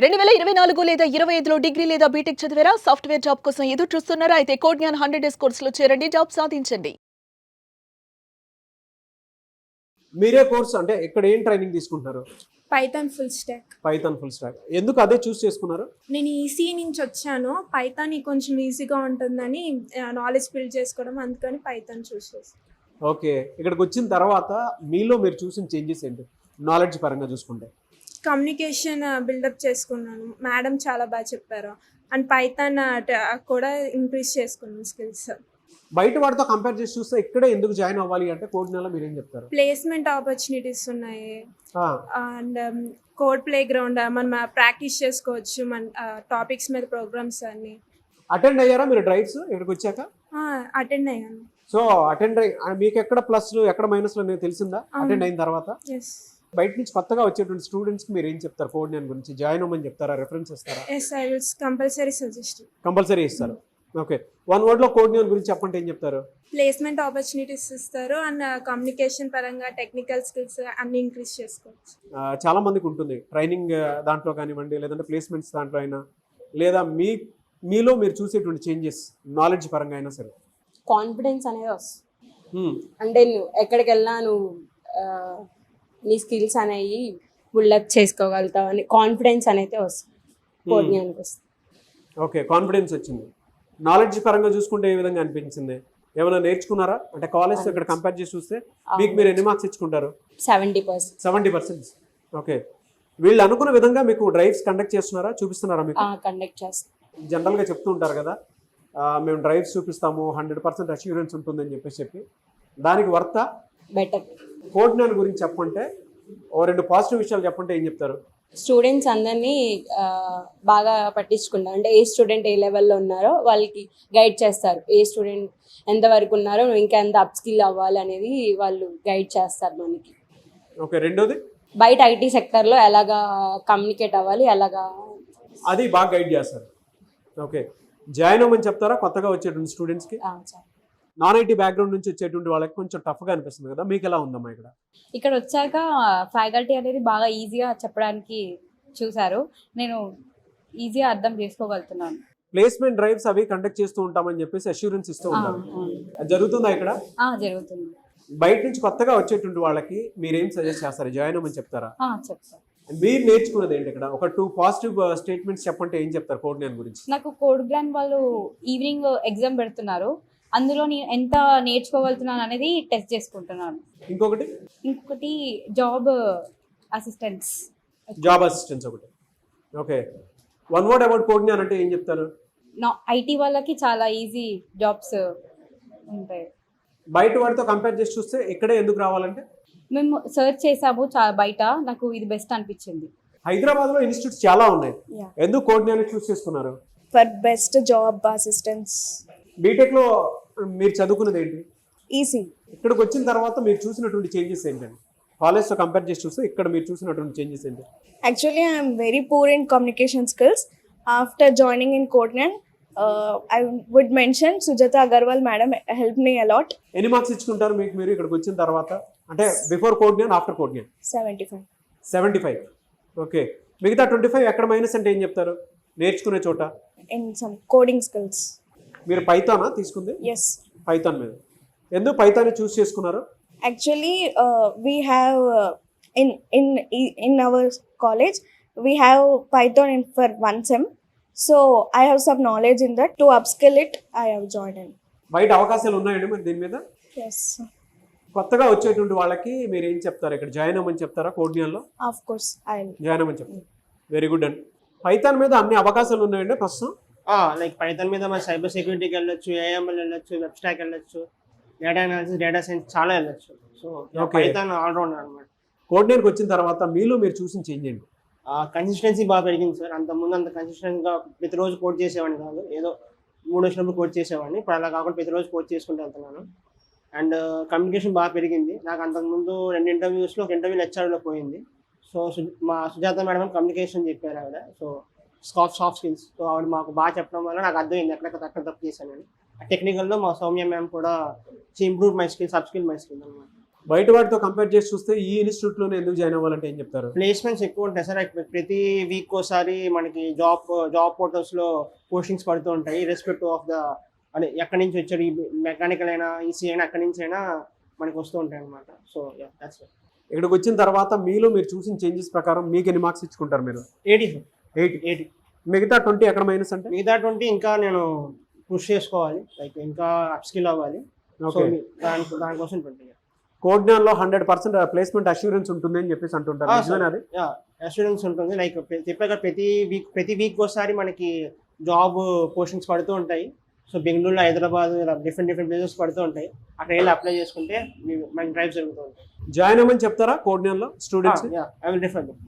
2024 లేదా 25లో డిగ్రీ లేదా బీటెక్ చదివారా? సాఫ్ట్‌వేర్ జాబ్ కోసం ఎదురు చూస్తున్నారా? అయితే కోడ్ జ్ఞాన్ 100 డేస్ కోర్సులో చేరండి. జాబ్ సాధించండి. మీరే కోర్స్ అంటే ఇక్కడ ఏం ట్రైనింగ్ తీసుకుంటున్నారు? Python full stock. Python full stock. ఎందుకు అదే చూస్ చేసుకున్నారు? నేను ఈసీ నుంచి వచ్చాను. పైథాన్ కొంచెం ఈజీగా ఉంటుందని నాలెడ్జ్ బిల్డ్ చేసుకోవడం, అందుకని పైథాన్ చూస్ చేశాను. ఓకే, ఇక్కడికి వచ్చిన తర్వాత మీలో మీరు చూసిన చేంజెస్ ఏంటి నాలెడ్జ్ పరంగా చూసుకుంటే? కమ్యూనికేషన్ బిల్డప్ చేసుకున్నాను. మేడం చాలా బాగా చెప్పారు. అండ్ పైథాన్ కూడా ఇంక్రీజ్ చేసుకున్నాను స్కిల్స్. బయట వాడితో కంపేర్ చేసి చూస్తే ఇక్కడే ఎందుకు జాయిన్ అవ్వాలి అంటే కోడ్ నెల మీరు ఏం చెప్తారు? ప్లేస్మెంట్ ఆపర్చునిటీస్ ఉన్నాయి. అండ్ కోడ్ ప్లే గ్రౌండ్ మనం ప్రాక్టీస్ చేసుకోవచ్చు. మన టాపిక్స్ మీద ప్రోగ్రామ్స్ అన్ని. అటెండ్ అయ్యారా మీరు డ్రైవ్స్ ఇక్కడికి వచ్చాక? అటెండ్ అయ్యాను. సో అటెండ్ మీకు ఎక్కడ ప్లస్లు ఎక్కడ మైనస్లు అనేది తెలిసిందా అటెండ్ అయిన తర్వాత? ఎస్. బయట నుంచి కొత్తగా వచ్చేటువంటి స్టూడెంట్స్కి మీరు ఏం చెప్తారు? కోడ్ నెల గురించి జాయిన్ అవ్వమని చెప్తారా? రెఫరెన్స్ ఇస్తారా? Yes, I will compulsory suggest. Compulsory ఇస్తారు. ఓకే, వన్ వర్డ్లో కోడ్ నెల గురించి చెప్పంటే ఏం చెప్తారు? ప్లేస్మెంట్ ఆపర్చునిటీస్ ఇస్తారు. అండ్ కమ్యూనికేషన్ పరంగా టెక్నికల్ స్కిల్స్ అన్ని ఇంక్రీజ్ చేసుకోవచ్చు. చాలా మందికి ఉంటుంది ట్రైనింగ్ దాంట్లో కానివ్వండి, లేదంటే ప్లేస్మెంట్స్ దాంట్లో అయినా, లేదా మీలో మీరు చూసేటువంటి చేంజెస్ నాలెడ్జ్ పరంగా అయినా సరే. కాన్ఫిడెన్స్ అనేది వస్తుంది. అంటే నువ్వు ఎక్కడికి వెళ్ళినా నువ్వు నీ స్కిల్స్ అనేవి బిల్డప్ చేసుకోగలుగుతావు అని కాన్ఫిడెన్స్ అనేది వస్తుంది. కోడ్ జ్ఞానికి వస్తుంది. ఓకే, కాన్ఫిడెన్స్ వచ్చింది. నాలెడ్జ్ పరంగా చూసుకుంటే ఏ విధంగా అనిపించింది? ఏమైనా నేర్చుకున్నారా? అంటే కాలేజ్తో ఇక్కడ కంపేర్ చేసి చూస్తే మీకు మీరు ఎన్ని మార్క్స్ ఇచ్చుకుంటారు? 70%. 70%. ఓకే, వీళ్ళు అనుకున్న విధంగా మీకు డ్రైవ్స్ కండక్ట్ చేస్తున్నారా, చూపిస్తున్నారా? మీకు కండక్ట్ చేస్తాం. జనరల్గా చెప్తూ ఉంటారు కదా, మేము డ్రైవ్స్ చూపిస్తాము, 100% అష్యూరెన్స్ ఉంటుందని చెప్పి దానికి వర్త బెటర్. కోడ్ జ్ఞాన్ గురించి చెప్పంటే ఓ రెండు పాజిటివ్ విషయాలు చెప్పంటే ఏం చెప్తారు? స్టూడెంట్స్ అందరినీ బాగా పట్టించుకుంటారు. అంటే ఏ స్టూడెంట్ ఏ లెవెల్లో ఉన్నారో వాళ్ళకి గైడ్ చేస్తారు. ఏ స్టూడెంట్ ఎంతవరకు ఉన్నారో ఇంకా ఎంత అప్ స్కిల్ అవ్వాలి అనేది వాళ్ళు గైడ్ చేస్తారు మనకి. ఓకే, రెండోది బయట ఐటీ సెక్టర్లో ఎలాగా కమ్యూనికేట్ అవ్వాలి, ఎలాగా అది బాగా గైడ్ చేస్తారు. ఓకే, జాయిన్ అవ్వమని చెప్తారా కొత్తగా వచ్చేటువంటి స్టూడెంట్స్కి? నాన్ ఐటీ బ్యాక్గ్రౌండ్ నుంచి వచ్చేటువంటి వాళ్ళకి కొంచెం టఫ్గా అనిపిస్తుంది కదా, మీకు ఎలా ఉందమ్మా ఇక్కడ? ఇక్కడ వచ్చాక ఫ్యాకల్టీ అనేది బాగా ఈజీగా చెప్పడానికి చూశారు. నేను ఈజీగా అర్థం చేసుకోగలుగుతున్నాను. ప్లేస్మెంట్ డ్రైవ్స్ అవి కండక్ట్ చేస్తూ ఉంటామని చెప్పేసి అష్యూరెన్స్ ఇస్తూ ఉంటారు. అది జరుగుతుందా ఇక్కడ? జరుగుతుంది. బయట నుంచి కొత్తగా వచ్చేటువంటి వాళ్ళకి మీరేం సజెస్ట్ చేస్తారు? జాయిన్ అవ్వమని చెప్తారా? చెప్తాను. మీరు నేర్చుకున్నది ఏంటి ఇక్కడ? ఒక 2 పాజిటివ్ స్టేట్మెంట్స్ చెప్పంటే ఏం చెప్తారు కోడ్ జ్ఞాన్ గురించి? నాకు కోడ్ జ్ఞాన్ వాళ్ళు ఈవినింగ్ ఎగ్జామ్ పెడుతున్నారు. అందులో నేను ఎంత నేర్చుకోగలుగుతున్నాను అనేది టెస్ట్ చేసుకుంటున్నాను. ఇంకొకటి జాబ్ అసిస్టెన్స్. ఒకటి. Okay, one word about code Gyan అంటే ఏం చెప్తారు? ఐటీ వాళ్ళకి చాలా ఈజీ జాబ్స్ ఉంటాయి. బయట వాడితో కంపేర్ చేసి చూస్తే ఇక్కడే ఎందుకు రావాలంటే? మేము సర్చ్ చేసాము బయట, నాకు ఇది బెస్ట్ అనిపించింది. హైదరాబాద్లో ఇన్స్టిట్యూట్స్ చాలా ఉన్నాయి, ఎందుకు కోడ్ జ్ఞాన్ చూస్ చేసుకున్నారు? For best job assistance. బీటెక్లో మీరు చదువుకున్నది ఏంటి? ఈసీ. ఇక్కడికి వచ్చిన తర్వాత మీరు చూసినటువంటి చేంజెస్ ఏంటండి? కాలేజ్తో కంపేర్ చేసి చూస్తే ఇక్కడ మీరు చూసినటువంటి చేంజెస్ ఏంటి? Actually, I am very poor in communication skills. After joining in Codename, I would mention Sujata Agarwal madam helped me a lot. ఎన్ని మార్క్స్ ఇచ్చుకుంటారు మీకు మీరు ఇక్కడికి వచ్చిన తర్వాత? అంటే before code Gyan, after code Gyan? 75. 75. Okay, మిగతా 25 ఎక్కడ మైనస్ అంటే ఏం చెప్తారు నేర్చుకునే చోట? In some coding skills. మీరు పైథానా తీసుకుంది? Yes. పైథాన్ మీద ఎందుకు పైథాన్ చూస్ చేసుకున్నారు? Actually, we have in our college we have Python for 1 sem. So I have some knowledge in that. To upskill it, I have joined in. బయట అవకాశాలు ఉన్నాయండి మరి దీని మీద? Yes. కొత్తగా వచ్చేటువంటి వాళ్ళకి మీరు ఏం చెప్తారు? ఇక్కడ జాయిన్ అవ్వమని చెప్తారా కోడ్ జ్ఞాన్లో? Of course, I'll జాయిన్ అవ్వమని చెప్తారు. వెరీ గుడ్ అండి. పైథాన్ మీద అన్ని అవకాశాలు ఉన్నాయండి ప్రస్తుతం? లైక్ పైథాన్ మీద మన సైబర్ సెక్యూరిటీకి వెళ్ళొచ్చు, ఏఎంఎల్ వెళ్ళొచ్చు, వెబ్ స్టాక్ వెళ్ళొచ్చు, డేటా అనాలిసిస్, డేటా సైన్స్ చాలా వెళ్ళొచ్చు. సో పైథాన్ ఆల్రౌండర్ అనమాట. కోడ్ జ్ఞాన్కి వచ్చిన తర్వాత మీలో మీరు చూసిన చేంజ్ ఏంటి? కన్సిస్టెన్సీ బాగా పెరిగింది సార్. అంతకుముందు అంత కన్సిస్టెంట్గా ప్రతిరోజు కోడ్ చేసేవాడిని కాదు, ఏదో 3 వచ్చినప్పుడు కోడ్ చేసేవాడిని. ఇప్పుడు అలా కాకుండా ప్రతిరోజు కోడ్ చేసుకుంటూ వెళ్తున్నాను. అండ్ కమ్యూనికేషన్ బాగా పెరిగింది. నాకు అంతకుముందు 2 ఇంటర్వ్యూస్లో ఒక ఇంటర్వ్యూలో హెచ్ఆర్లో పోయింది. సో మా సుజాత మేడం కమ్యూనికేషన్ చెప్పారు ఆవిడ. So soft skills. సో ఆవిడ మాకు బాగా చెప్పడం వల్ల నాకు అర్థమైంది ఎక్కడ తప్పు చేశానని. టెక్నికల్లో మా సౌమ్య మ్యామ్ కూడా improve my skills, up skill my skill అనమాట. బయట వాటితో కంపేర్ చేసి చూస్తే ఈ ఇన్స్టిట్యూట్ లోనే ఎందుకు జాయిన్ అవ్వాలంటే ఏం చెప్తారు? ప్లేస్మెంట్స్ ఎక్కువ ఉంటాయి సార్. ప్రతి వీక్ ఒకసారి మనకి జాబ్ పోర్టల్స్లో పోస్టింగ్స్ పడుతూ ఉంటాయి. రెస్పెక్టివ్ ఆఫ్ ద అంటే ఎక్కడి నుంచి వచ్చారు, ఈ మెకానికల్ అయినా ఈసీ అయినా ఎక్కడి నుంచి అయినా మనకి వస్తూ ఉంటాయి అనమాట. సో దట్స్ ఇక్కడికి వచ్చిన తర్వాత మీలో మీరు చూసిన చేంజెస్ ప్రకారం మీకు ఎన్ని మార్క్స్ ఇచ్చుకుంటారు మీరు? 80. మిగతా 20 ఎక్కడ మైనస్ అంటే? మిగతా 20 ఇంకా నేను పుష్ చేసుకోవాలి, లైక్ ఇంకా అప్ స్కిల్ అవ్వాలి. So Okay. దానికోసం 20. కోడ్జ్ఞాన్లో 100% ప్లేస్మెంట్ అష్యూరెన్స్ ఉంటుంది అని చెప్పేసి అంటుంటారు, నిజమేనా అది? అష్యూరెన్స్ ఉంటుంది. లైక్ చెప్పాక ప్రతి వీక్ ఒకసారి మనకి జాబ్ పోస్టింగ్స్ పడుతూ ఉంటాయి. సో బెంగళూరు, హైదరాబాద్ ఇలా డిఫరెంట్ ప్లేసెస్ పడుతూ ఉంటాయి. అక్కడ వెళ్ళి అప్లై చేసుకుంటే మనకి డ్రైవ్ జరుగుతూ ఉంటాయి. జాయిన్ అవ్వమని చెప్తారా కోడ్జ్ఞాన్లో students? I will refer them.